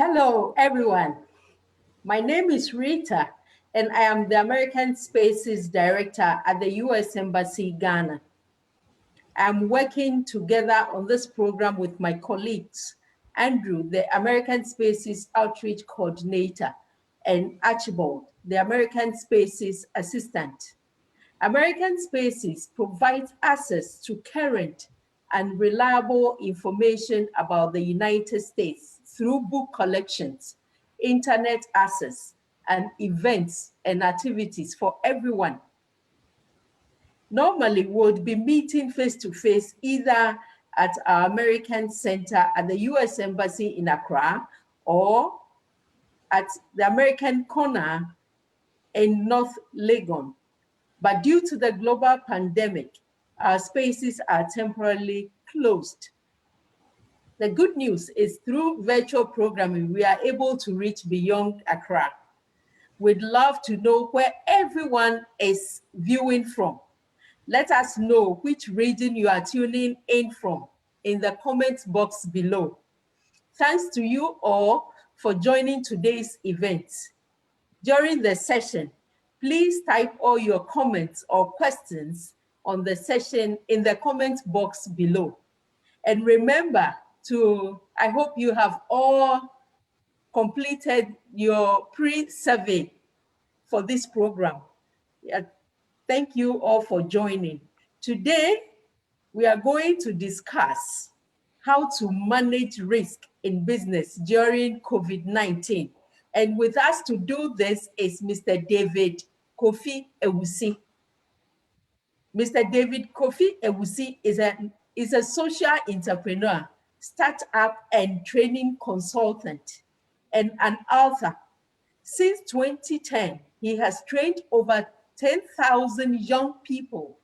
Hello, everyone. My name is Rita, and I am the American Spaces Director at the U.S. Embassy, Ghana. I'm working together on this program with my colleagues, Andrew, the American Spaces Outreach Coordinator, and Archibald, the American Spaces Assistant. American Spaces provides access to current and reliable information about the United States through book collections, internet access, and events and activities for everyone. Normally, we would be meeting face-to-face either at our American Center at the U.S. Embassy in Accra or at the American Corner in North Legon. But due to the global pandemic, our spaces are temporarily closed. The good news is through virtual programming, we are able to reach beyond Accra. We'd love to know where everyone is viewing from. Let us know which region you are tuning in from in the comments box below. Thanks to you all for joining today's event. During the session, please type all your comments or questions on the session in the comment box below. And remember I hope you have all completed your pre-survey for this program. Thank you all for joining. Today, we are going to discuss how to manage risk in business during COVID-19. And with us to do this is Mr. David Kofi Awusi. Mr. David Kofi Awusi is a social entrepreneur, startup and training consultant, and an author. Since 2010, he has trained over 10,000 young people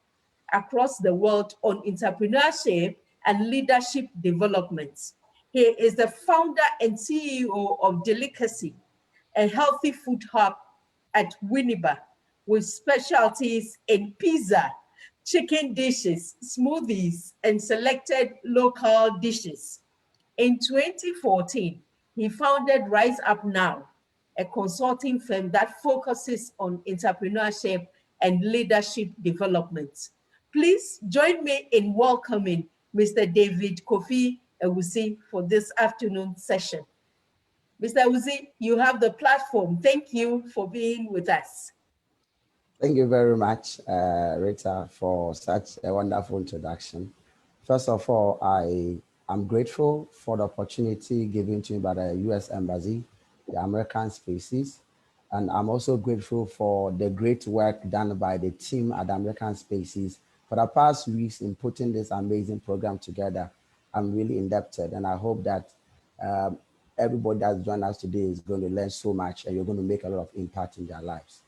across the world on entrepreneurship and leadership development. He is the founder and CEO of Delicacy, a healthy food hub at Winneba with specialties in pizza, chicken dishes, smoothies, and selected local dishes. In 2014, he founded Rise Up Now, a consulting firm that focuses on entrepreneurship and leadership development. Please join me in welcoming Mr. David Kofi Awusi for this afternoon session. Mr. Awusi, you have the platform. Thank you for being with us. Thank you very much, Rita, for such a wonderful introduction. First of all, I am grateful for the opportunity given to me by the U.S. Embassy, the American Spaces, and I'm also grateful for the great work done by the team at the American Spaces for the past weeks in putting this amazing program together. I'm really indebted, and I hope that everybody that's joined us today is going to learn so much, and you're going to make a lot of impact in their lives.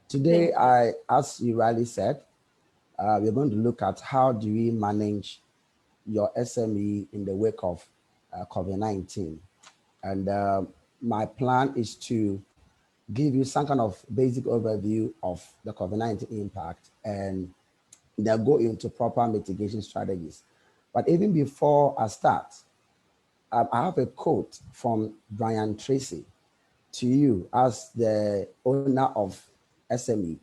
Today, as you rightly said, we're going to look at how do we manage your SME in the wake of COVID-19. And my plan is to give you some kind of basic overview of the COVID-19 impact and then go into proper mitigation strategies. But even before I start, I have a quote from Brian Tracy to you as the owner of SME.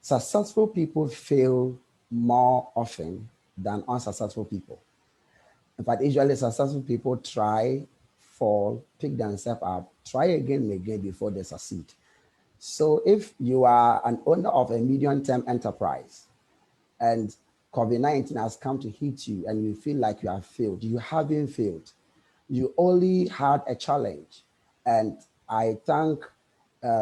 Successful people fail more often than unsuccessful people. In fact, usually successful people try, fall, pick themselves up, try again and again before they succeed. So if you are an owner of a medium-term enterprise and COVID-19 has come to hit you and you feel like you have failed, you haven't failed. You only had a challenge. And I thank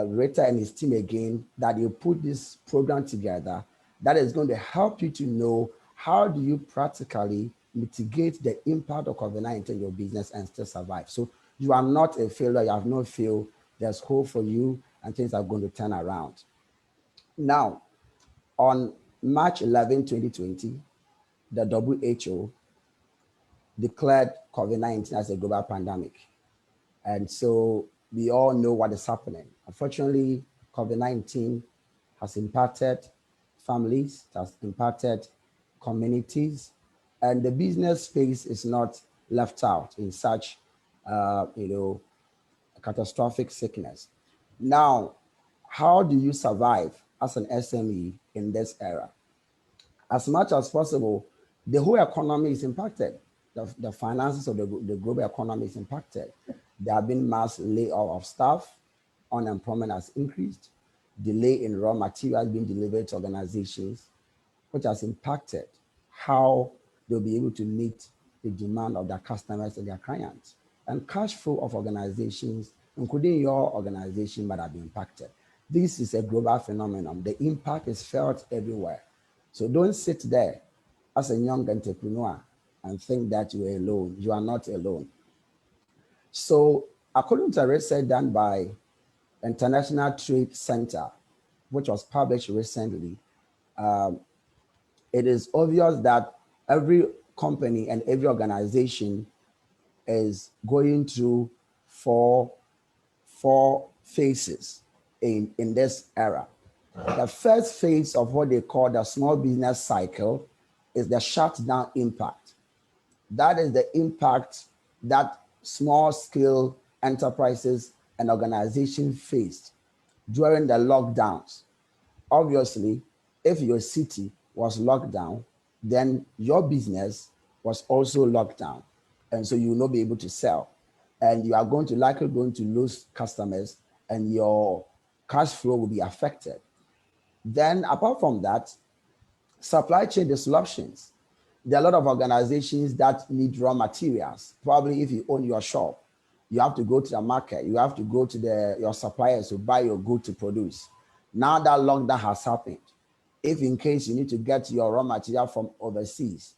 Rita and his team again that you put this program together that is going to help you to know how do you practically mitigate the impact of COVID-19 in your business and still survive. So you are not a failure, you have not failed, there's hope for you and things are going to turn around. Now, on March 11, 2020, the WHO declared COVID-19 as a global pandemic. And so we all know what is happening. Unfortunately, COVID-19 has impacted families, it has impacted communities, and the business space is not left out in such catastrophic sickness. Now, how do you survive as an SME in this era? As much as possible, the whole economy is impacted. The finances of the global economy is impacted. There have been mass layoff of staff, unemployment has increased, delay in raw materials being delivered to organizations, which has impacted how they'll be able to meet the demand of their customers and their clients. And cash flow of organizations, including your organization, might have been impacted. This is a global phenomenon. The impact is felt everywhere. So don't sit there as a young entrepreneur and think that you are alone. You are not alone. So according to a research done by International Trade Center, which was published recently, it is obvious that every company and every organization is going through four phases in this era. The first phase of what they call the small business cycle is the shutdown impact. That is the impact that small scale enterprises and organizations faced during the lockdowns. Obviously, if your city was locked down, then your business was also locked down. And so you will not be able to sell. And you are likely going to lose customers and your cash flow will be affected. Then apart from that, supply chain disruptions. There are a lot of organizations that need raw materials. Probably if you own your shop, you have to go to the market. You have to go to your suppliers to buy your good to produce. Now that lockdown has happened, if in case you need to get your raw material from overseas,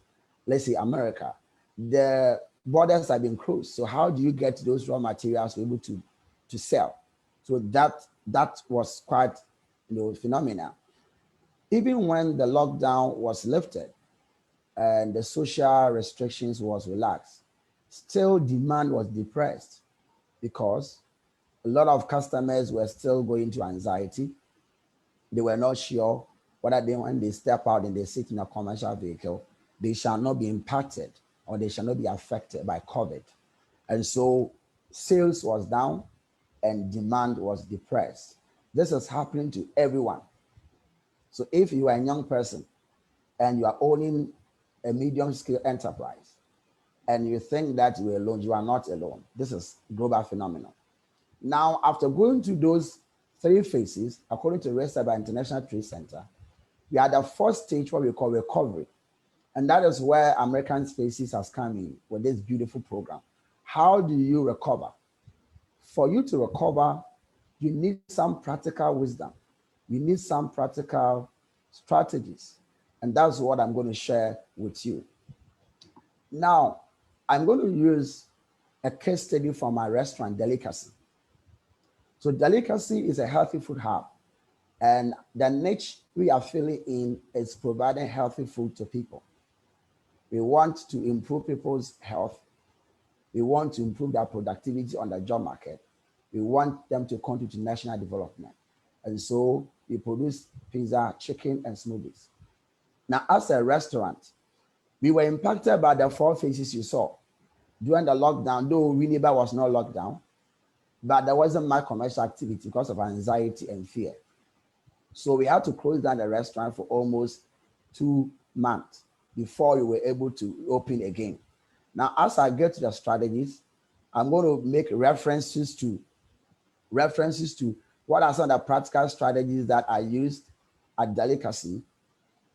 let's say America, the borders have been closed. So how do you get those raw materials to be able to sell? So that was quite phenomenal. Even when the lockdown was lifted and the social restrictions was relaxed, still demand was depressed because a lot of customers were still going to anxiety. They were not sure whether when they step out and they sit in a commercial vehicle, they shall not be impacted or they shall not be affected by COVID. And so sales was down and demand was depressed. This is happening to everyone. So if you are a young person and you are owning a medium scale enterprise and you think that you are alone, you are not alone. This is global phenomenon. Now, after going through those three phases, according to research by International Trade Center, we are the first stage, what we call recovery. And that is where American Spaces has come in with this beautiful program. How do you recover? For you to recover, you need some practical wisdom. You need some practical strategies. And that's what I'm going to share with you. Now, I'm going to use a case study from my restaurant, Delicacy. So Delicacy is a healthy food hub. And the niche we are filling in is providing healthy food to people. We want to improve people's health. We want to improve their productivity on the job market. We want them to contribute to national development. And so we produce pizza, chicken, and smoothies. Now, as a restaurant, we were impacted by the four phases you saw. During the lockdown, though Winneba was not locked down, but there wasn't much commercial activity because of anxiety and fear. So we had to close down the restaurant for almost 2 months before we were able to open again. Now, as I get to the strategies, I'm going to make references to what are some of the practical strategies that I used at Delicacy,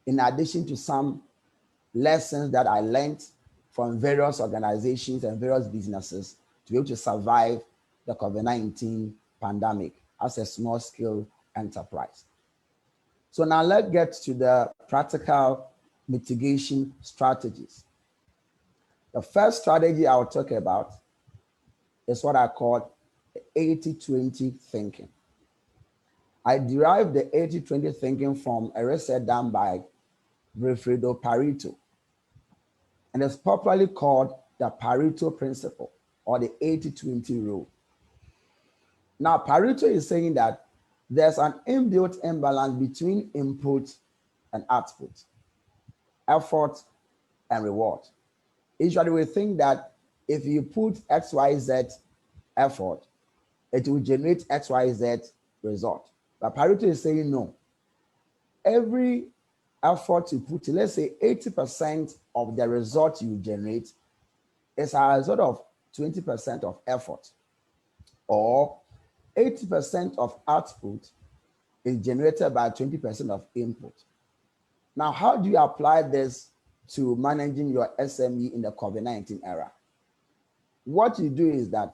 in addition to some lessons that I learned from various organizations and various businesses to be able to survive the COVID-19 pandemic as a small-scale enterprise. So now let's get to the practical mitigation strategies. The first strategy I'll talk about is what I call 80-20 thinking. I derived the 80-20 thinking from a research done by Wilfredo Pareto, and it's popularly called the Parity Principle or the 80-20 rule. Now, Pareto is saying that there's an inbuilt imbalance between input and output, effort and reward. Usually we think that if you put XYZ effort, it will generate XYZ result. But Pareto is saying no. Every effort you put, let's say 80% of the result you generate is a result of 20% of effort, or 80% of output is generated by 20% of input. Now, how do you apply this to managing your SME in the COVID-19 era? What you do is that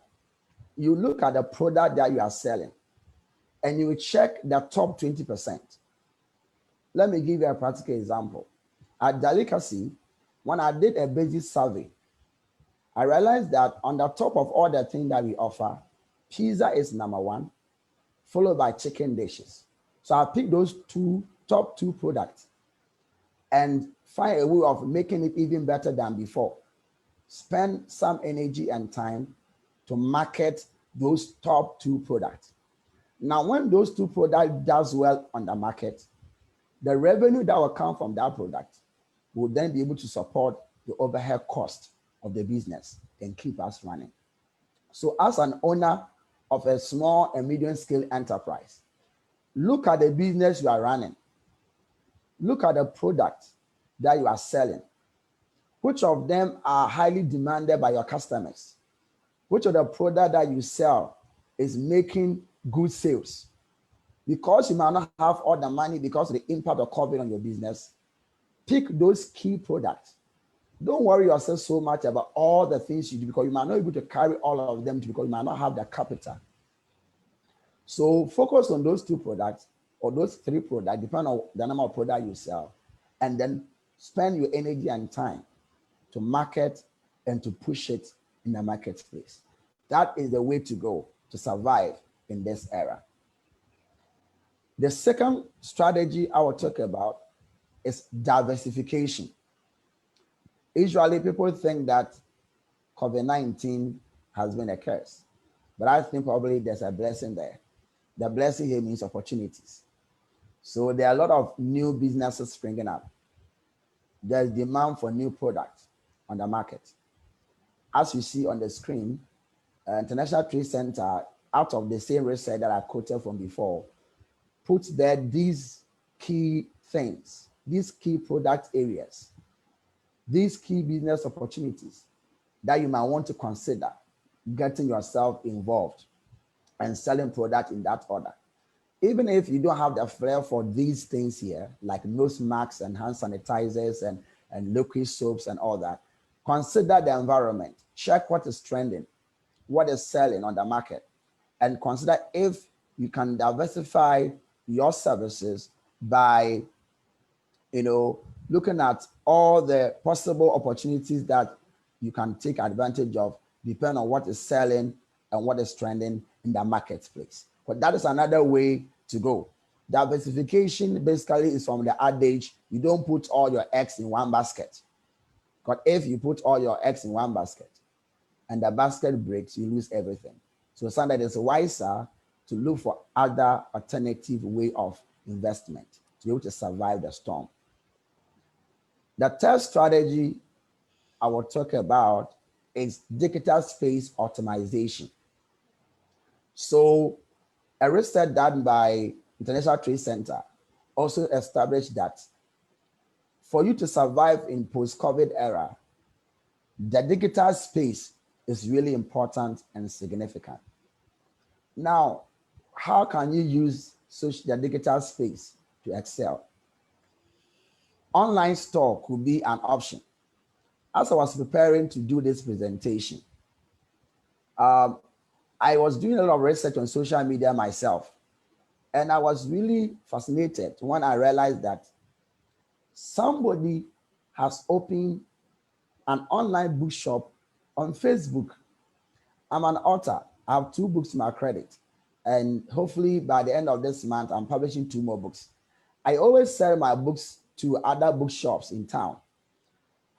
you look at the product that you are selling and you check the top 20%. Let me give you a practical example. At Delicacy, when I did a basic survey, I realized that on the top of all the things that we offer, pizza is number one, followed by chicken dishes. So I picked those top two products and find a way of making it even better than before. Spend some energy and time to market those top two products. Now, when those two products does well on the market, the revenue that will come from that product will then be able to support the overhead cost of the business and keep us running. So as an owner of a small and medium scale enterprise, look at the business you are running. Look at the product that you are selling. Which of them are highly demanded by your customers? Which of the product that you sell is making good sales? Because you might not have all the money because of the impact of COVID on your business, pick those key products. Don't worry yourself so much about all the things you do because you might not be able to carry all of them because you might not have the capital. So focus on those two products or those three products, depending on the number of products you sell, and then spend your energy and time to market and to push it in the marketplace. That is the way to go to survive in this era. The second strategy I will talk about is diversification. Usually people think that COVID-19 has been a curse, but I think probably there's a blessing there. The blessing here means opportunities. So there are a lot of new businesses springing up. There's demand for new products on the market. As you see on the screen, International Trade Center, out of the same research that I quoted from before, puts there these key things, these key product areas, these key business opportunities that you might want to consider getting yourself involved and selling product in that order. Even if you don't have the flair for these things here, like nose masks and hand sanitizers and liquid soaps and all that, consider the environment. Check what is trending, what is selling on the market, and consider if you can diversify your services by, looking at all the possible opportunities that you can take advantage of, depending on what is selling and what is trending in the marketplace. But that is another way to go. Diversification basically is from the adage, you don't put all your eggs in one basket. But if you put all your eggs in one basket and the basket breaks, you lose everything. So sometimes it's wiser to look for other alternative way of investment to be able to survive the storm. The third strategy I will talk about is digital space optimization. So a research done by International Trade Center also established that for you to survive in post-COVID era, the digital space is really important and significant. Now, how can you use the digital space to excel? Online store could be an option. As I was preparing to do this presentation, I was doing a lot of research on social media myself, and I was really fascinated when I realized that somebody has opened an online bookshop on Facebook. I'm an author. I have 2 books to my credit, and hopefully by the end of this month, I'm publishing 2 more books. I always sell my books to other bookshops in town.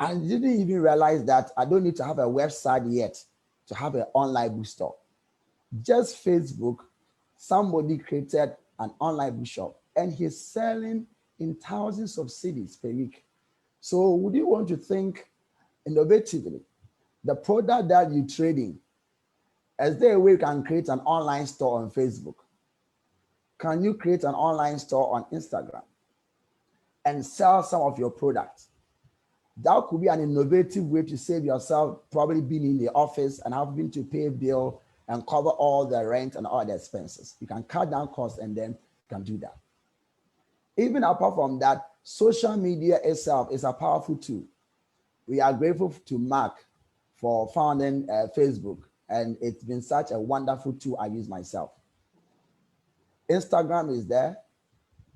I didn't even realize that I don't need to have a website yet to have an online bookstore. Just Facebook, somebody created an online bookshop and he's selling in thousands of cities per week. So would you want to think innovatively The product that you're trading, is there a way you can create an online store on Facebook? Can you create an online store on Instagram and sell some of your products? That could be an innovative way to save yourself probably being in the office and having to pay a bill and cover all the rent and all the expenses. You can cut down costs and then you can do that. Even apart from that, social media itself is a powerful tool. We are grateful to Mark for founding Facebook, and it's been such a wonderful tool I use myself. Instagram is there,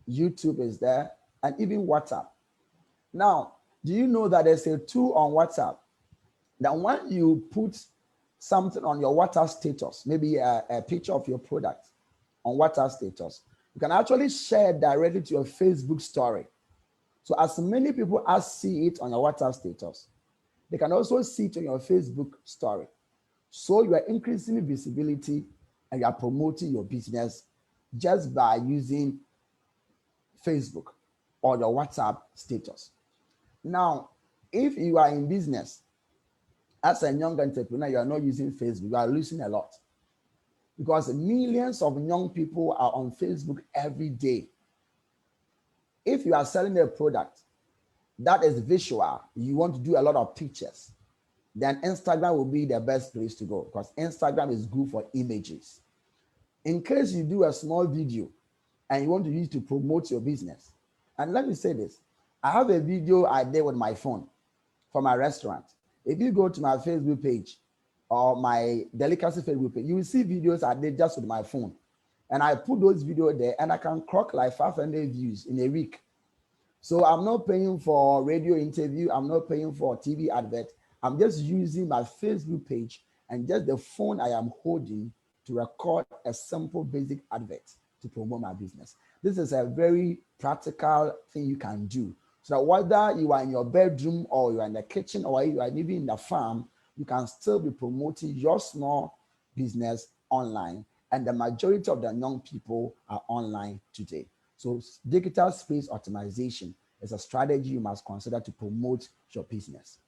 YouTube is there, and even WhatsApp. Now, do you know that there's a tool on WhatsApp that when you put something on your WhatsApp status, maybe a picture of your product on WhatsApp status, you can actually share it directly to your Facebook story. So as many people as see it on your WhatsApp status, they can also see it on your Facebook story. So you are increasing visibility and you are promoting your business just by using Facebook or your WhatsApp status. Now, if you are in business as a young entrepreneur, you are not using Facebook, you are losing a lot. Because millions of young people are on Facebook every day. If you are selling a product that is visual, you want to do a lot of pictures, then Instagram will be the best place to go because Instagram is good for images. In case you do a small video and you want to use it to promote your business, and let me say this, I have a video I did with my phone for my restaurant. If you go to my Facebook page or my delicacy Facebook page, you will see videos I did just with my phone. And I put those videos there and I can clock like 500 views in a week. So I'm not paying for radio interview. I'm not paying for TV advert. I'm just using my Facebook page and just the phone I am holding to record a simple basic advert to promote my business. This is a very practical thing you can do. So that whether you are in your bedroom or you are in the kitchen or you are even in the farm, you can still be promoting your small business online. And the majority of the young people are online today. So digital space optimization is a strategy you must consider to promote your business.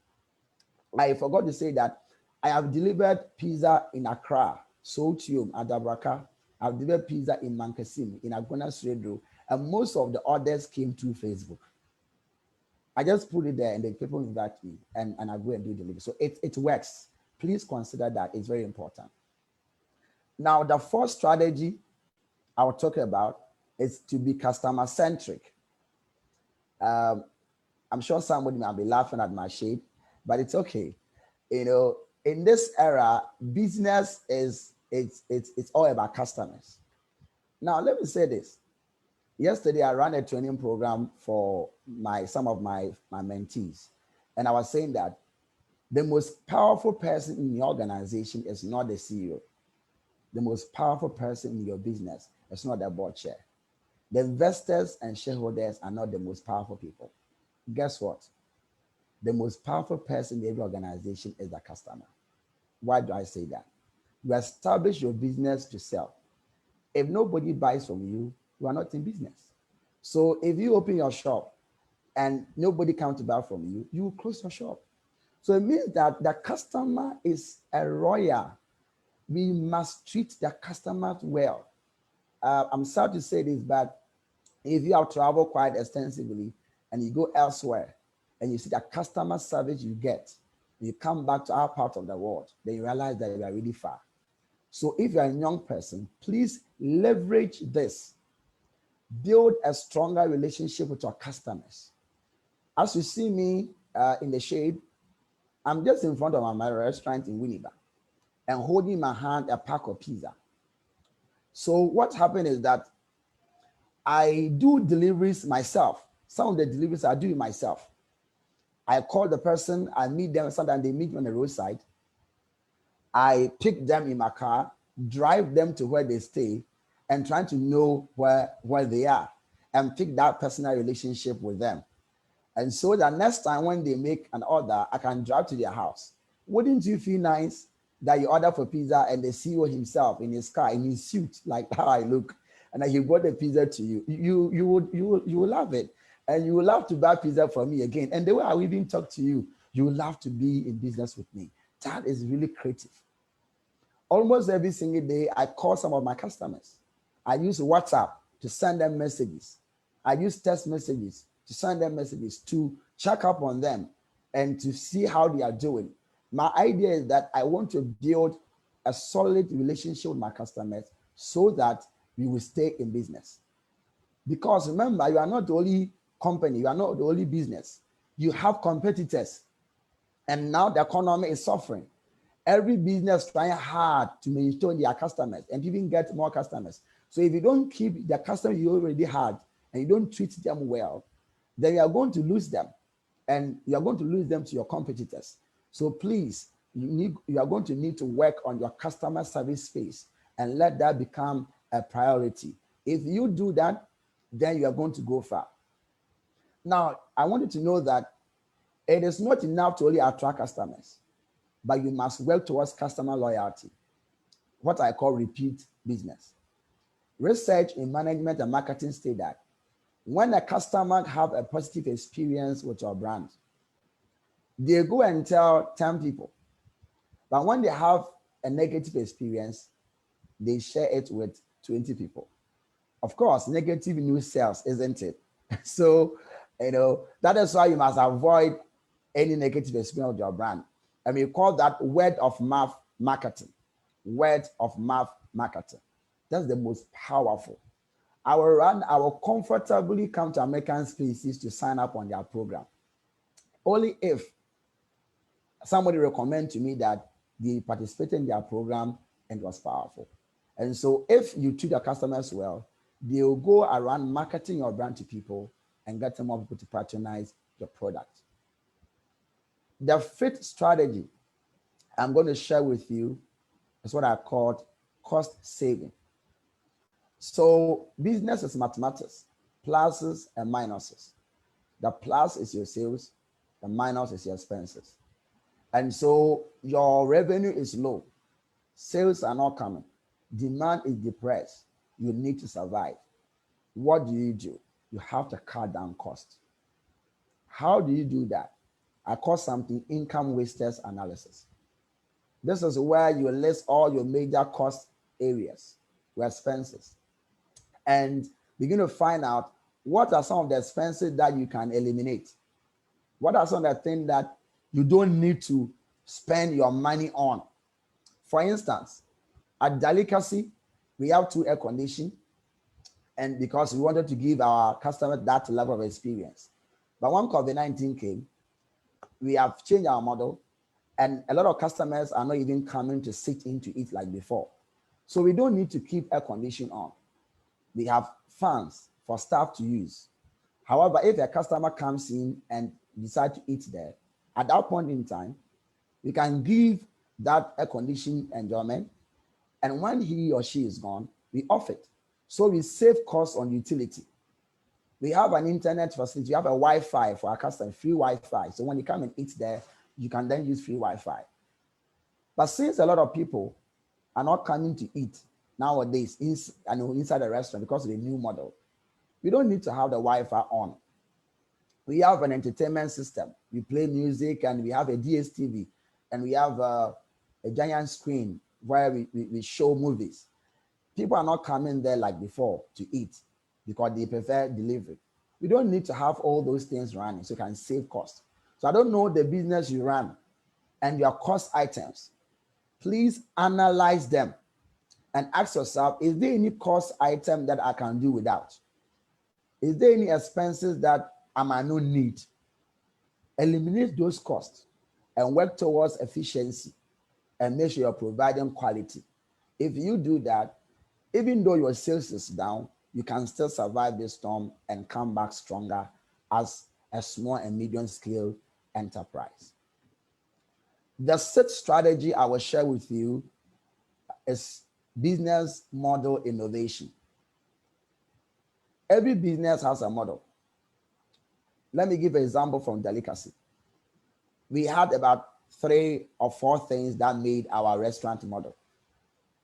I forgot to say that I have delivered pizza in Accra, Sotium, Adabraka. I've delivered pizza in Mankasim, in Agona Sredro, and most of the orders came through Facebook. I just put it there and the people invite me and I go and do delivery. So it works. Please consider that. It's very important. Now, the fourth strategy I will talk about is to be customer centric. I'm sure somebody might be laughing at my shape, but it's okay. You know, in this era, business it's all about customers. Now, let me say this. Yesterday, I ran a training program for some of my mentees, and I was saying that the most powerful person in your organization is not the CEO. The most powerful person in your business is not the board chair. The investors and shareholders are not the most powerful people. Guess what? The most powerful person in every organization is the customer. Why do I say that? You establish your business to sell. If nobody buys from you, you are not in business. So if you open your shop and nobody comes to buy from you, you will close your shop. So it means that the customer is a royal. We must treat the customers well. I'm sad to say this, but if you have traveled quite extensively and you go elsewhere and you see the customer service you get, you come back to our part of the world, then you realize that you are really far. So if you're a young person, please leverage this. Build a stronger relationship with your customers. As you see me in the shade, I'm just in front of my restaurant in Winneba and holding my hand a pack of pizza. So what happened is that I do deliveries myself. Some of the deliveries I do myself. I call the person, I meet them, sometimes they meet me on the roadside. I pick them in my car, drive them to where they stay, and trying to know where they are and pick that personal relationship with them. And so that next time when they make an order, I can drive to their house. Wouldn't you feel nice that you order for pizza and the CEO himself in his car, in his suit, like how I look, and that he brought the pizza to you? You would love it. And you will love to buy pizza from me again. And the way I will even talk to you, you will love to be in business with me. That is really creative. Almost every single day, I call some of my customers. I use WhatsApp to send them messages. I use text messages to send them messages to check up on them and to see how they are doing. My idea is that I want to build a solid relationship with my customers so that we will stay in business. Because remember, you are not the only company, you are not the only business. You have competitors, and now the economy is suffering. Every business trying hard to maintain their customers and even get more customers. So if you don't keep the customers you already had and you don't treat them well, then you are going to lose them, and you are going to lose them to your competitors. So please, you are going to need to work on your customer service space and let that become a priority. If you do that, then you are going to go far. Now, I want you to know that it is not enough to only attract customers, but you must work towards customer loyalty, what I call repeat business. Research in management and marketing state that when a customer have a positive experience with your brand, they go and tell 10 people. But when they have a negative experience, they share it with 20 people. Of course, negative news sells, isn't it? So, that is why you must avoid any negative experience with your brand. And we call that word of mouth marketing. Word of mouth marketing. That's the most powerful. I will comfortably come to American spaces to sign up on their program. Only if somebody recommend to me that they participated in their program and it was powerful. And so if you treat your customers well, they'll go around marketing your brand to people and get more people to patronize your product. The fifth strategy I'm going to share with you is what I call cost saving. So business is mathematics, pluses and minuses. The plus is your sales, the minus is your expenses. And so your revenue is low, sales are not coming, demand is depressed, you need to survive. What do? You have to cut down costs. How do you do that? I call something income wasters analysis. This is where you list all your major cost areas, your expenses, and begin to find out what are some of the expenses that you can eliminate. What are some of the things that you don't need to spend your money on? For instance, at Delicacy, we have 2 air conditioning, and because we wanted to give our customers that level of experience. But when COVID-19 came, we have changed our model, and a lot of customers are not even coming to sit in to eat like before. So we don't need to keep air conditioning on. We have fans for staff to use. However, if a customer comes in and decide to eat there, at that point in time, we can give that air conditioning enjoyment, and when he or she is gone, we off it. So we save costs on utility. We have an internet facility, we have a Wi-Fi for our customers, free Wi-Fi. So when you come and eat there, you can then use free Wi-Fi. But since a lot of people are not coming to eat nowadays inside the restaurant because of the new model, we don't need to have the Wi-Fi on. We have an entertainment system. We play music, and we have a DSTV, and we have a giant screen where we show movies. People are not coming there like before to eat because they prefer delivery. We don't need to have all those things running, so you can save costs. So I don't know the business you run and your cost items. Please analyze them and ask yourself, is there any cost item that I can do without? Is there any expenses that I might not need? Eliminate those costs and work towards efficiency and make sure you're providing quality. If you do that, even though your sales is down, you can still survive this storm and come back stronger as a small and medium scale enterprise. The sixth strategy I will share with you is business model innovation. Every business has a model. Let me give an example from Delicacy. We had about 3 or 4 things that made our restaurant model.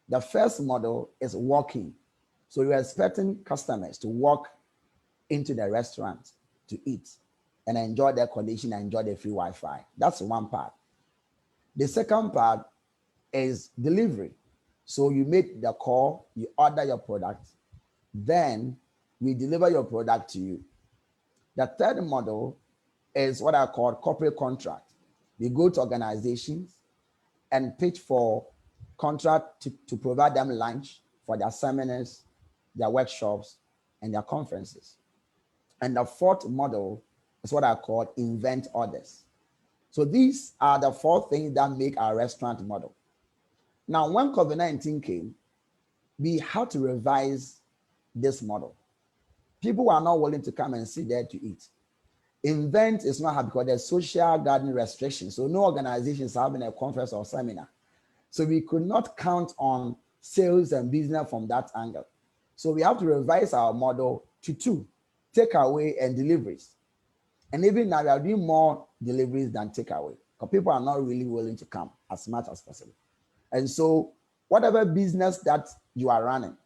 The first model is walk-in. So you're expecting customers to walk into the restaurant to eat and enjoy their condition and enjoy the free Wi-Fi. That's one part. The second part is delivery. So you make the call, you order your product, then we deliver your product to you. The third model is what I call corporate contract. We go to organizations and pitch for contract to provide them lunch for their seminars, their workshops, and their conferences. And the fourth model is what I call invent orders. So these are the four things that make our restaurant model. Now, when COVID-19 came, we had to revise this model. People are not willing to come and sit there to eat. Invent is not hard because there's social gathering restrictions. So no organization is having a conference or seminar. So we could not count on sales and business from that angle. So we have to revise our model to two, takeaway and deliveries. And even now we are doing more deliveries than takeaway because people are not really willing to come as much as possible. And so whatever business that you are running,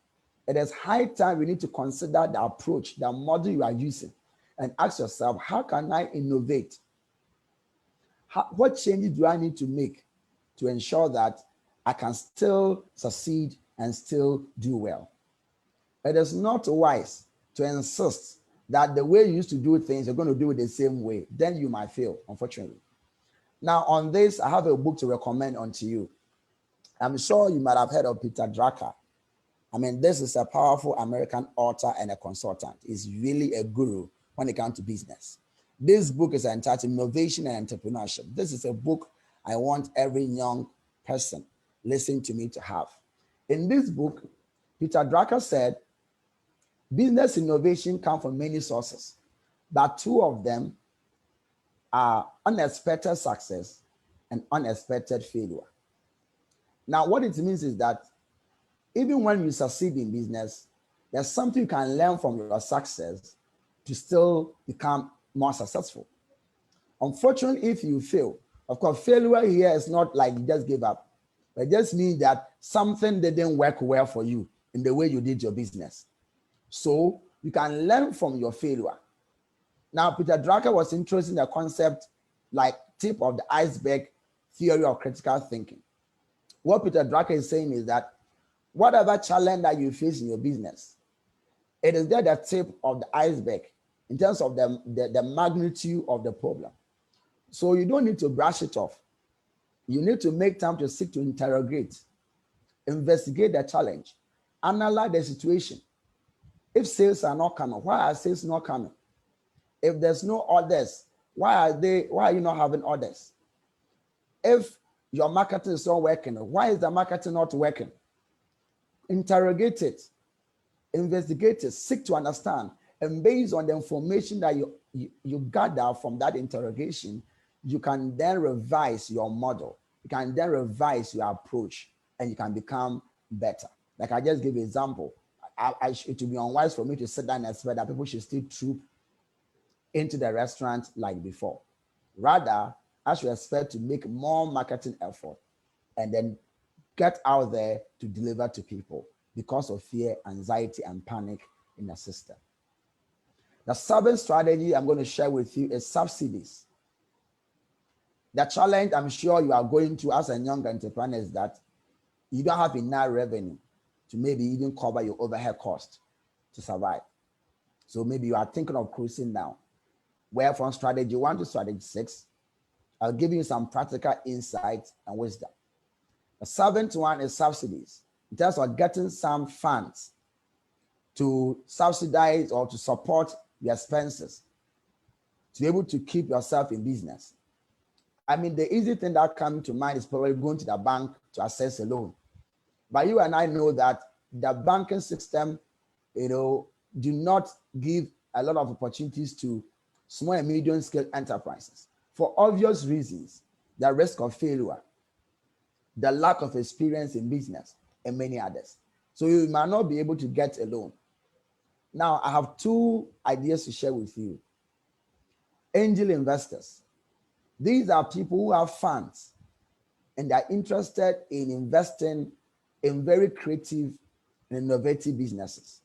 it is high time we need to consider the approach, the model you are using, and ask yourself, how can I innovate? What changes do I need to make to ensure that I can still succeed and still do well? It is not wise to insist that the way you used to do things, you're going to do it the same way. Then you might fail, unfortunately. Now, on this, I have a book to recommend unto you. I'm sure you might have heard of Peter Drucker. I mean, this is a powerful American author and a consultant. He's really a guru when it comes to business. This book is entitled Innovation and Entrepreneurship. This is a book I want every young person listening to me to have. In this book, Peter Drucker said, business innovation comes from many sources, but two of them are unexpected success and unexpected failure. Now, what it means is that even when you succeed in business, there's something you can learn from your success to still become more successful. Unfortunately, if you fail, of course, failure here is not like you just give up. It just means that something didn't work well for you in the way you did your business. So you can learn from your failure. Now, Peter Drucker was interested in the concept like tip of the iceberg theory of critical thinking. What Peter Drucker is saying is that whatever challenge that you face in your business, it is there the tip of the iceberg in terms of the magnitude of the problem. So you don't need to brush it off. You need to make time to seek to interrogate, investigate the challenge, analyze the situation. If sales are not coming, why are sales not coming? If there's no orders, why are you not having orders? If your marketing is not working, why is the marketing not working? Interrogate it, investigate it, seek to understand, and based on the information that you gather from that interrogation, you can then revise your model. You can then revise your approach, and you can become better. Like I just gave an example. It would be unwise for me to sit down and expect that people should still troop into the restaurant like before. Rather, I should expect to make more marketing effort and then get out there to deliver to people because of fear, anxiety, and panic in the system. The seventh strategy I'm going to share with you is subsidies. The challenge I'm sure you are going to as a young entrepreneur is that you don't have enough revenue to maybe even cover your overhead cost to survive. So maybe you are thinking of cruising now. Where from strategy 1 to strategy 6, I'll give you some practical insight and wisdom. The seventh one is subsidies. In terms of getting some funds to subsidize or to support your expenses, to be able to keep yourself in business. I mean, the easy thing that comes to mind is probably going to the bank to access a loan. But you and I know that the banking system, do not give a lot of opportunities to small and medium scale enterprises for obvious reasons: the risk of failure, the lack of experience in business, and many others. So you might not be able to get a loan. Now, I have two ideas to share with you. Angel investors. These are people who have funds and are interested in investing in very creative and innovative businesses.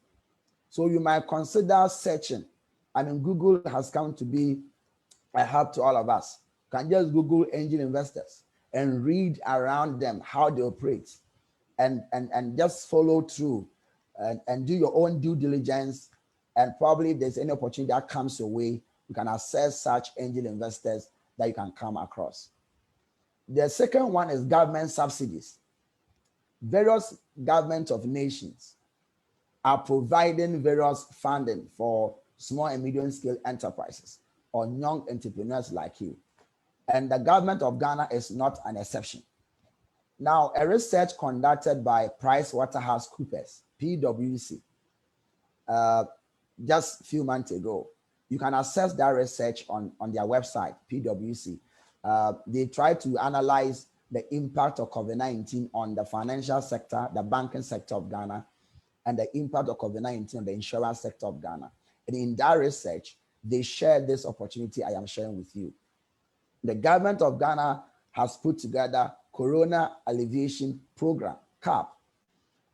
So you might consider searching. I mean, Google has come to be a help to all of us. You can just Google angel investors and read around them how they operate, and just follow through, and do your own due diligence. And probably if there's any opportunity that comes your way, you can assess such angel investors that you can come across. The second one is government subsidies. Various governments of nations are providing various funding for small and medium scale enterprises or young entrepreneurs like you. And the government of Ghana is not an exception. Now, a research conducted by PricewaterhouseCoopers, PwC, just a few months ago, you can access that research on their website, PwC. They try to analyze the impact of COVID-19 on the financial sector, the banking sector of Ghana, and the impact of COVID-19 on the insurance sector of Ghana. And in that research, they share this opportunity I am sharing with you. The government of Ghana has put together Corona Alleviation Program, CAP.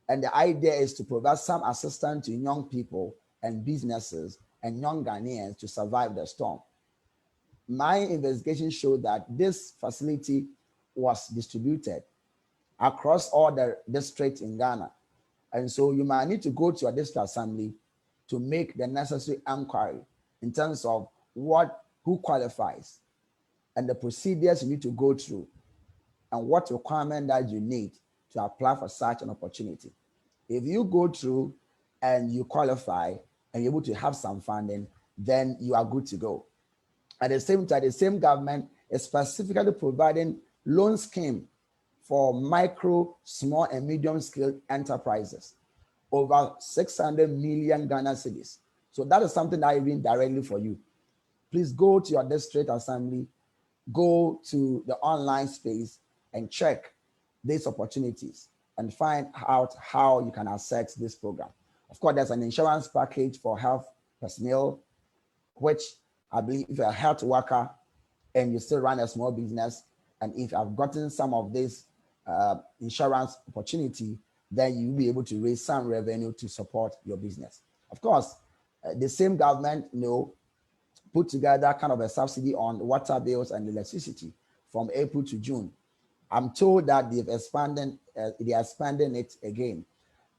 And the idea is to provide some assistance to young people and businesses and young Ghanaians to survive the storm. My investigation showed that this facility was distributed across all the districts in Ghana. And so you might need to go to your district assembly to make the necessary inquiry in terms of who qualifies and the procedures you need to go through and what requirement that you need to apply for such an opportunity. If you go through and you qualify and you're able to have some funding, then you are good to go. At the same time, the same government is specifically providing loan scheme for micro, small, and medium-scale enterprises, over 600 million Ghana cedis. So that is something that I mean directly for you. Please go to your district assembly, go to the online space and check these opportunities and find out how you can access this program. Of course, there's an insurance package for health personnel, which I believe if you're a health worker and you still run a small business, and if I've gotten some of this insurance opportunity, then you'll be able to raise some revenue to support your business. Of course, the same government, put together kind of a subsidy on water bills and electricity from April to June. I'm told that they are expanding it again.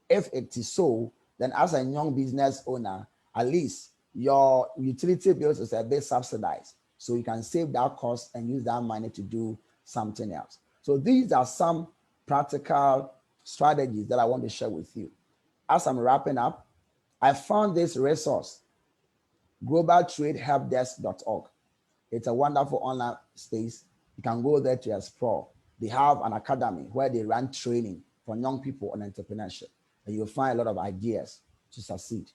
If it is so, then as a young business owner, at least your utility bills is a bit subsidized. So you can save that cost and use that money to do something else. So these are some practical strategies that I want to share with you. As I'm wrapping up, I found this resource, globaltradehelpdesk.org. It's a wonderful online space. You can go there to explore. They have an academy where they run training for young people on entrepreneurship, and you'll find a lot of ideas to succeed.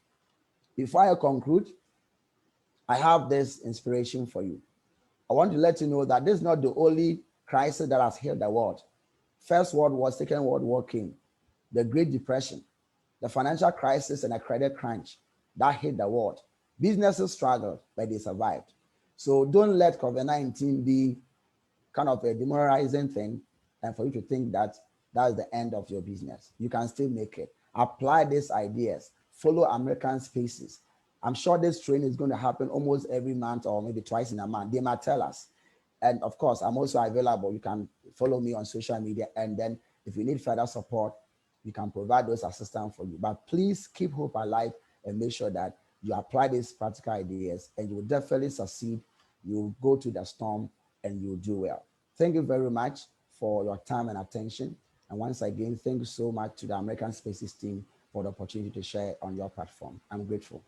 Before I conclude, I have this inspiration for you. I want to let you know that this is not the only crisis that has hit the world. First World War, Second World War came, the Great Depression, the financial crisis and a credit crunch that hit the world. Businesses struggled, but they survived. So don't let COVID-19 be kind of a demoralizing thing and for you to think that that's the end of your business. You can still make it. Apply these ideas. Follow American spaces. I'm sure this training is going to happen almost every month or maybe twice in a month. They might tell us. And of course, I'm also available. You can follow me on social media. And then if you need further support, we can provide those assistance for you. But please keep hope alive and make sure that you apply these practical ideas and you will definitely succeed. You'll go to the storm and you'll do well. Thank you very much for your time and attention. And once again, thank you so much to the American Spaces team for the opportunity to share on your platform. I'm grateful.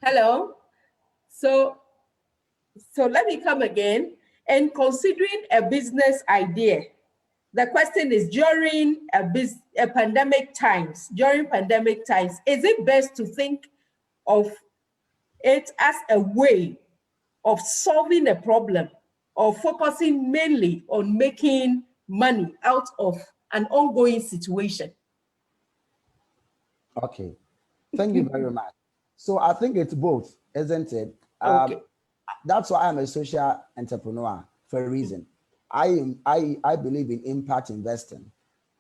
Hello. So let me come again. And considering a business idea, the question is during pandemic times, is it best to think of it as a way of solving a problem or focusing mainly on making money out of an ongoing situation? Okay, thank you very much. So I think it's both, isn't it? Okay. That's why I'm a social entrepreneur for a reason. I believe in impact investing.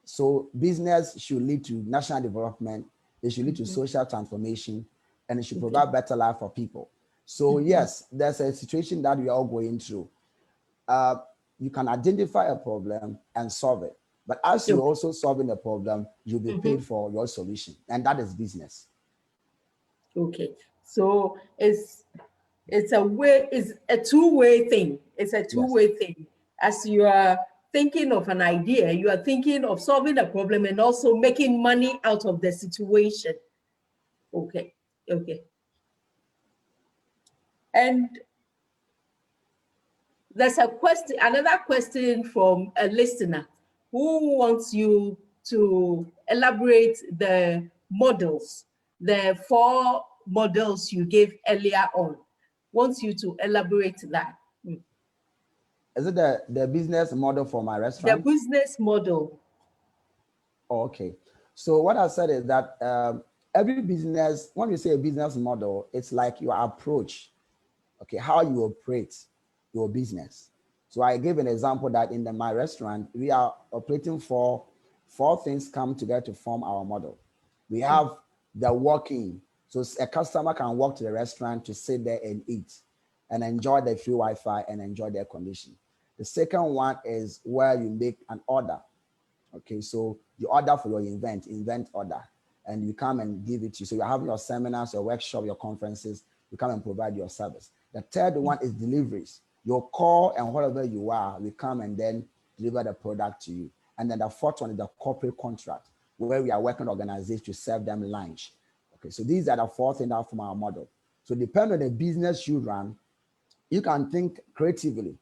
So business should lead to national development, it should lead to social transformation, and it should provide better life for people. So yes, there's a situation that we are all going through. You can identify a problem and solve it. But as you're also solving a problem, you'll be paid for your solution. And that is business. Okay. So it's a two-way thing. It's a two-way thing. As you are thinking of an idea, you are thinking of solving a problem and also making money out of the situation. Okay. Okay. And there's another question from a listener who wants you to elaborate the models, the 4 models you gave earlier on. Wants you to elaborate that. Is it the business model for my restaurant? The business model. Oh, okay. So what I said is that every business, when you say a business model, it's like your approach, okay, how you operate your business. So I gave an example that in my restaurant, we are operating for 4 things come together to form our model. We have the walk-in. So a customer can walk to the restaurant to sit there and eat and enjoy the free Wi-Fi and enjoy the air condition. The second one is where you make an order. Okay, so you order for your event order, and you come and give it to you. So you're having your seminars, your workshop, your conferences, you come and provide your service. The third one is deliveries. Your call and wherever you are, we come and then deliver the product to you. And then the fourth one is the corporate contract, where we are working with organizations to serve them lunch. Okay, so these are the 4 things that from our model. So depending on the business you run, you can think creatively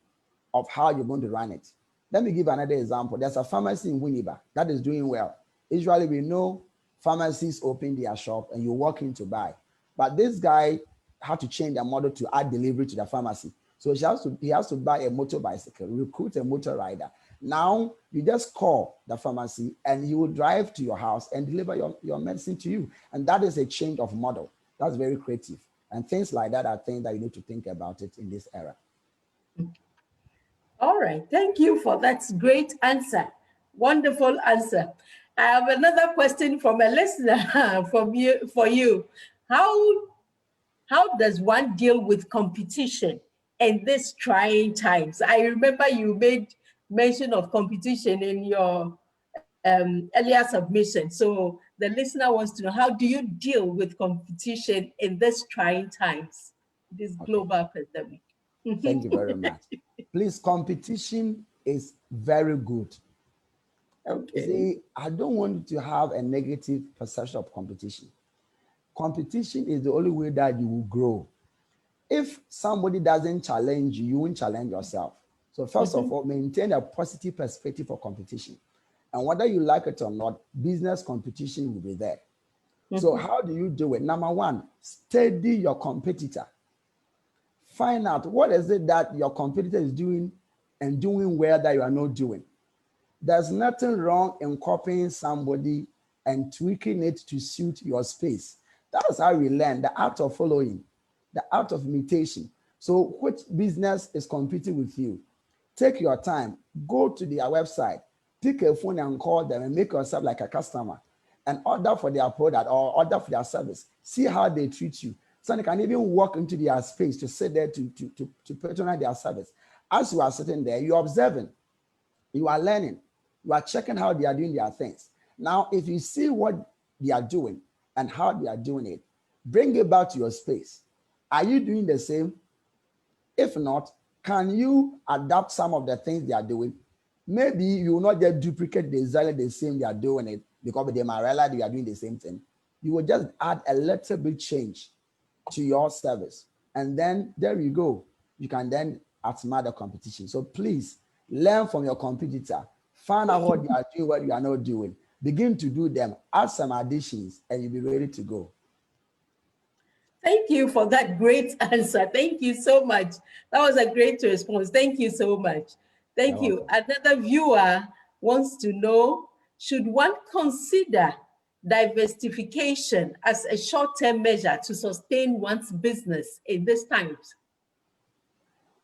of how you're going to run it. Let me give another example. There's a pharmacy in Winneba that is doing well. Usually we know pharmacies open their shop and you walk in to buy. But this guy had to change the model to add delivery to the pharmacy. So he has to buy a motor bicycle, recruit a motor rider. Now you just call the pharmacy and he will drive to your house and deliver your medicine to you. And that is a change of model. That's very creative. And things like that are things that you need to think about it in this era. All right. Thank you for that great answer. Wonderful answer. I have another question from a listener for you. How does one deal with competition in these trying times? I remember you made mention of competition in your earlier submission. So the listener wants to know, how do you deal with competition in these trying times, this global pandemic? Thank you very much. Please, competition is very good. Okay. See, I don't want you to have a negative perception of competition. Competition is the only way that you will grow. If somebody doesn't challenge you, you won't challenge yourself. So first of all, maintain a positive perspective for competition. And whether you like it or not, business competition will be there. So how do you do it? Number 1, study your competitor. Find out what is it that your competitor is doing and doing well that you are not doing. There's nothing wrong in copying somebody and tweaking it to suit your space. That's how we learn the art of following, the art of imitation. So which business is competing with you? Take your time, go to their website, pick a phone and call them and make yourself like a customer and order for their product or order for their service. See how they treat you. So you can even walk into their space to sit there to patronize their service. As you are sitting there, you're observing, you are learning, you are checking how they are doing their things. Now, if you see what they are doing and how they are doing it, bring it back to your space. Are you doing the same? If not, can you adapt some of the things they are doing? Maybe you will not just duplicate exactly the same they are doing it because they might realize you are doing the same thing. You will just add a little bit change to your service. And then there you go. You can then outsmart the competition. So please learn from your competitor. Find out what they are doing, what you are not doing. Begin to do them. Add some additions, and you'll be ready to go. Thank you for that great answer. Thank you so much. That was a great response. Thank you so much. Thank you. Another viewer wants to know, should one consider diversification as a short-term measure to sustain one's business in these times?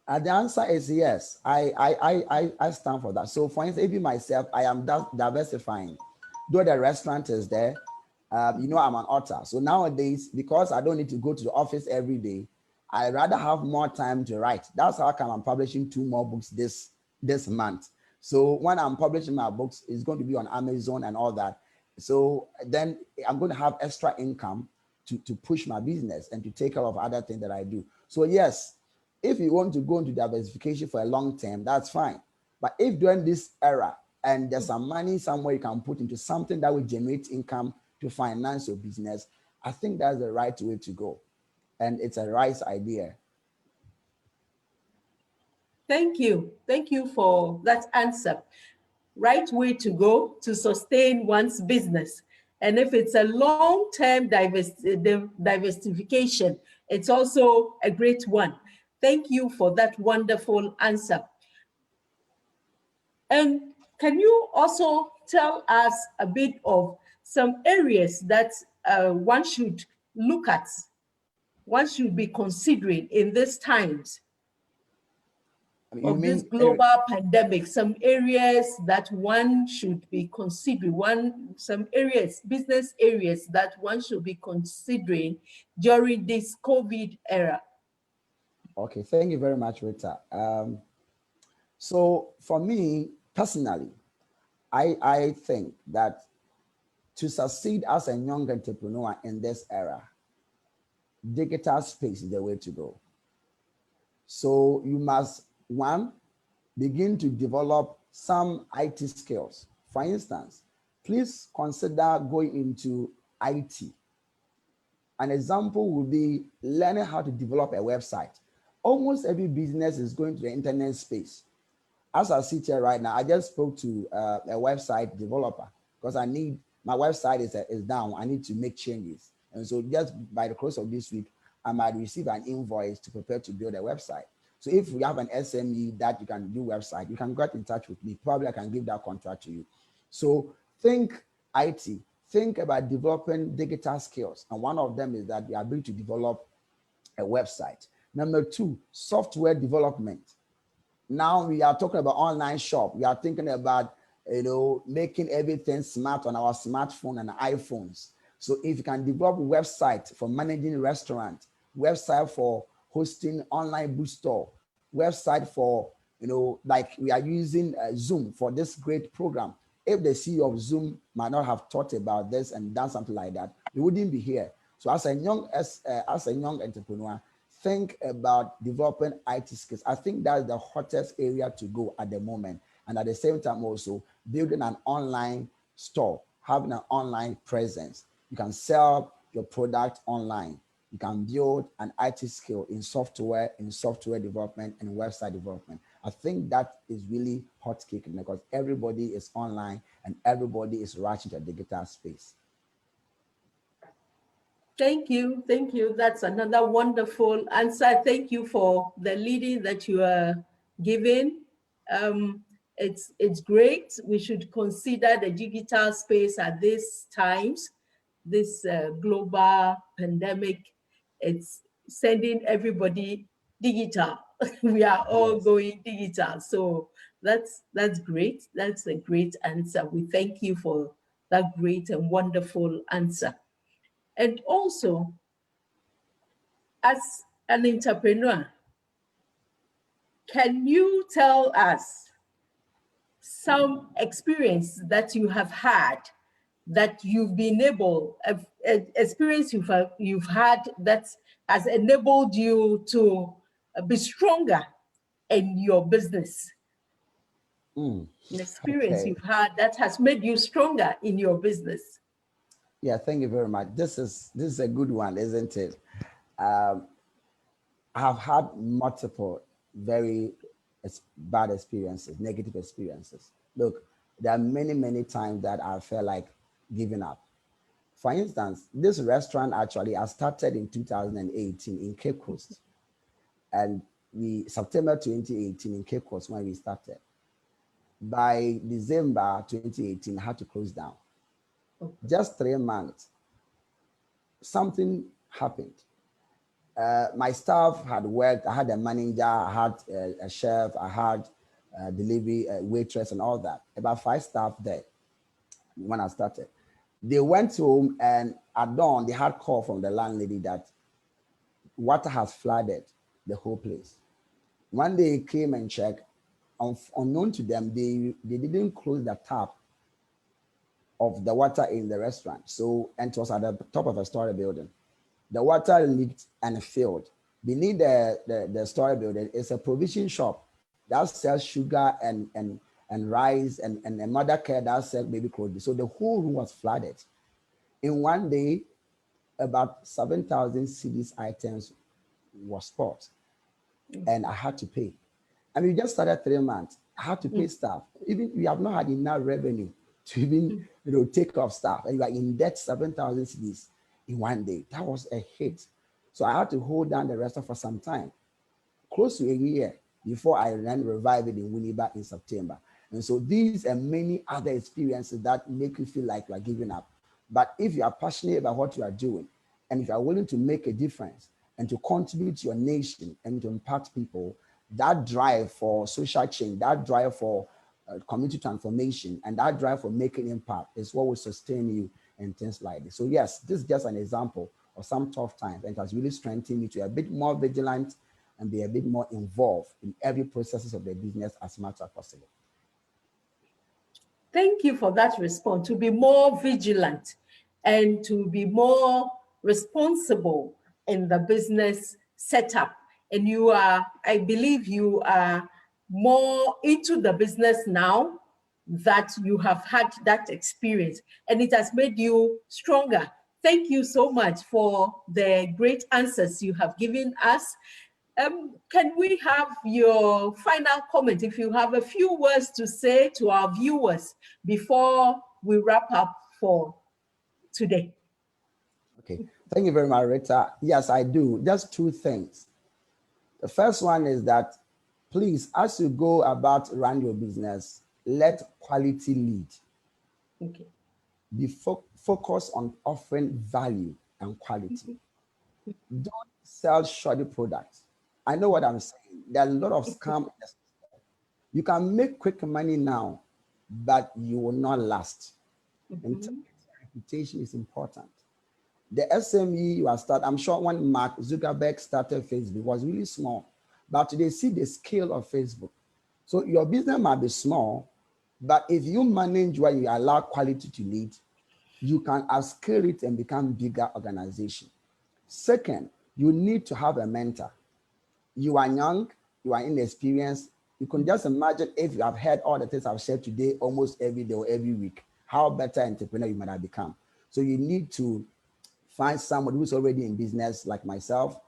The answer is yes. I stand for that. So for instance, even myself, I am diversifying. Though the restaurant is there, you know, I'm an author. So nowadays, because I don't need to go to the office every day, I rather have more time to write. That's how come I'm publishing 2 more books this month. So when I'm publishing my books, it's going to be on Amazon and all that. So then I'm going to have extra income to push my business and to take care of other things that I do. So yes, if you want to go into diversification for a long term, that's fine. But if during this era and there's some money somewhere you can put into something that will generate income to finance your business, I think that's the right way to go. And it's a right idea. Thank you. Thank you for that answer. Right way to go to sustain one's business. And if it's a long-term diversification, it's also a great one. Thank you for that wonderful answer. And can you also tell us a bit of some areas that one should look at, one should be considering in these times of this global pandemic? Some areas that one should be considering, some areas, business areas that one should be considering during this COVID era. Okay, thank you very much, Rita. So for me personally, I think that to succeed as a young entrepreneur in this era, digital space is the way to go. So you must, one, begin to develop some IT skills. For instance, please consider going into IT. An example would be learning how to develop a website. Almost every business is going to the internet space. As I sit here right now, I just spoke to a website developer because my website is down. I need to make changes. And so just by the course of this week, I might receive an invoice to prepare to build a website. So if you have an SME that you can do website, you can get in touch with me. Probably I can give that contract to you. So think IT, think about developing digital skills. And one of them is that the ability to develop a website. Number 2, software development. Now we are talking about online shop. We are thinking about, making everything smart on our smartphone and iPhones. So if you can develop a website for managing restaurants, website for hosting online bookstore, website for, like we are using Zoom for this great program. If the CEO of Zoom might not have thought about this and done something like that, we wouldn't be here. So as a young entrepreneur, think about developing IT skills. I think that's the hottest area to go at the moment. And at the same time also, building an online store, having an online presence. You can sell your product online. You can build an IT skill in software development and website development. I think that is really hot cake because everybody is online and everybody is rushing to the digital space. Thank you. Thank you. That's another wonderful answer. Thank you for the leading that you are giving. It's great. We should consider the digital space at these times, this global pandemic. It's sending everybody digital. We are all going digital. So that's great. That's a great answer. We thank you for that great and wonderful answer. And also, as an entrepreneur, can you tell us some experience that you have had, that you've been able, experience you've had that has enabled you to be stronger in your business? An experience you've had that has made you stronger in your business? Yeah, thank you very much. This is a good one, isn't it? I have had multiple very bad experiences, negative experiences. Look, there are many, many times that I felt like giving up. For instance, this restaurant actually I started in 2018 in Cape Coast, and we September 2018 in Cape Coast when we started. By December 2018, I had to close down. Okay. Just 3 months, something happened. My staff had worked. I had a manager, I had a chef, I had a delivery waitress, and all that. About 5 staff there when I started. They went home, and at dawn, they had call from the landlady that water has flooded the whole place. When they came and checked, unknown to them, they didn't close the tap of the water in the restaurant. So, and it was at the top of a story building. The water leaked and filled. Beneath the story building is a provision shop that sells sugar and rice and a mother care that sells baby clothing. So the whole room was flooded. In one day, about 7,000 CDs items was spoiled, and I had to pay. I mean, we just started 3 months. I had to pay staff. Even we have not had enough revenue to even take off staff, and you are in debt 7,000 CDs in one day. That was a hit. So I had to hold down the restaurant for some time, close to a year, before I then revived it in Winneba in September. And so these and many other experiences that make you feel like you are giving up. But if you are passionate about what you are doing, and if you are willing to make a difference and to contribute to your nation and to impact people, that drive for social change, that drive for community transformation, and that drive for making impact is what will sustain you and things like this. So yes, this is just an example of some tough times, and it has really strengthened me to be a bit more vigilant and be a bit more involved in every processes of the business as much as possible. Thank you for that response, to be more vigilant and to be more responsible in the business setup. And you are, I believe you are more into the business now that you have had that experience, and it has made you stronger. Thank you so much for the great answers you have given us. Can we have your final comment, if you have a few words to say to our viewers before we wrap up for today? Okay, thank you very much, Rita. Yes, I do. Just two things. The first one is that, please, as you go about run your business, let quality lead. Okay. Be focus on offering value and quality. Don't sell shoddy products. I know what I'm saying. There's a lot of scam in the system. You can make quick money now, but you will not last. Reputation is important. The SME you are starting, I'm sure when Mark Zuckerberg started Facebook, was really small, but today see the scale of Facebook. So your business might be small, but if you manage where you allow quality to lead, you can upscale it and become bigger organization. Second, you need to have a mentor. You are young, you are inexperienced. You can just imagine if you have heard all the things I've said today almost every day or every week, how better entrepreneur you might have become. So you need to find somebody who's already in business like myself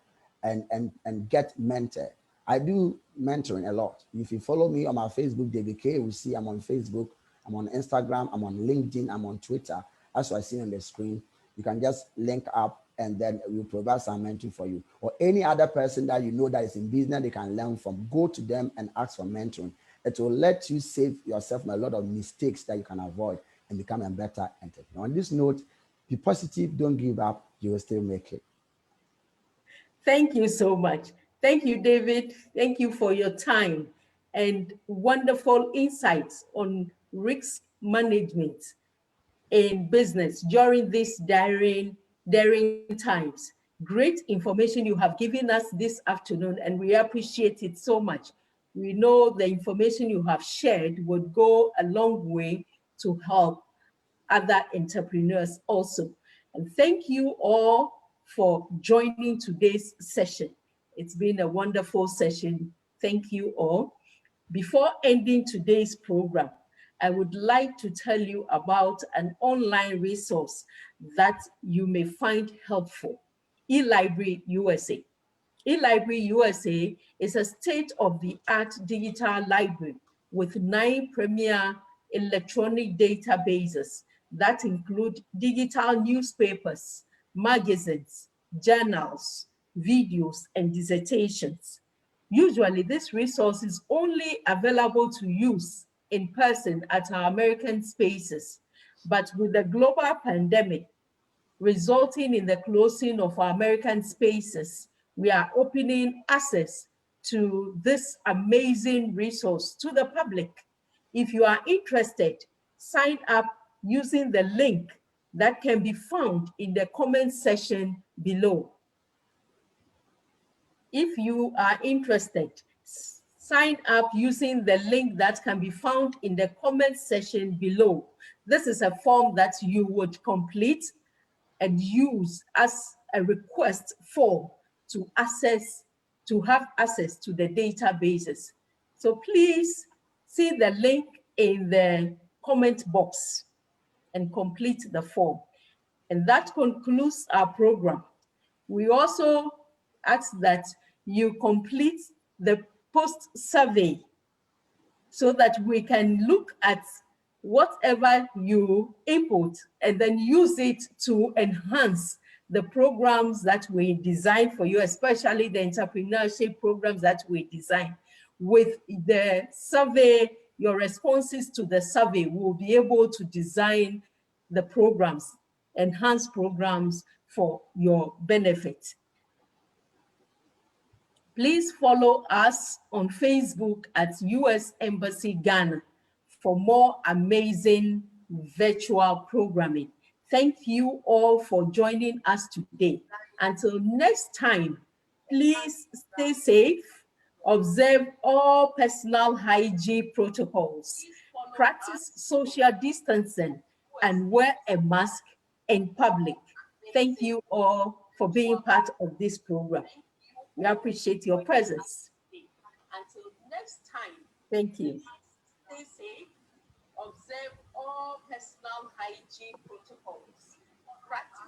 and get mentored. I do mentoring a lot. If you follow me on my Facebook, David K, you will see I'm on Facebook, I'm on Instagram, I'm on LinkedIn, I'm on Twitter. As I see on the screen, you can just link up and then we'll provide some mentoring for you. Or any other person that you know that is in business they can learn from, go to them and ask for mentoring. It will let you save yourself from a lot of mistakes that you can avoid and become a better entrepreneur. On this note, be positive, don't give up, you will still make it. Thank you so much. Thank you, David. Thank you for your time and wonderful insights on risk management in business during these daring times. Great information you have given us this afternoon, and we appreciate it so much. We know the information you have shared would go a long way to help other entrepreneurs also. And thank you all for joining today's session. It's been a wonderful session. Thank you all. Before ending today's program, I would like to tell you about an online resource that you may find helpful. eLibrary USA. eLibrary USA is a state-of-the-art digital library with 9 premier electronic databases that include digital newspapers, magazines, journals, videos, and dissertations. Usually, this resource is only available to use in person at our American spaces, but with the global pandemic resulting in the closing of our American spaces, we are opening access to this amazing resource to the public. If you are interested, sign up using the link that can be found in the comment section below. If you are interested, sign up using the link that can be found in the comment section below. This is a form that you would complete and use as a request form to have access to the databases. So please see the link in the comment box and complete the form. And that concludes our program. We also ask that you complete the post survey so that we can look at whatever you input and then use it to enhance the programs that we design for you, especially the entrepreneurship programs that we design. With the survey, your responses to the survey, will be able to design the programs, enhanced programs for your benefit. Please follow us on Facebook at US Embassy Ghana for more amazing virtual programming. Thank you all for joining us today. Until next time, please stay safe, observe all personal hygiene protocols, practice social distancing, and wear a mask in public. Thank you all for being part of this program. We appreciate your presence. Until next time, thank you. Stay safe, observe all personal hygiene protocols, practice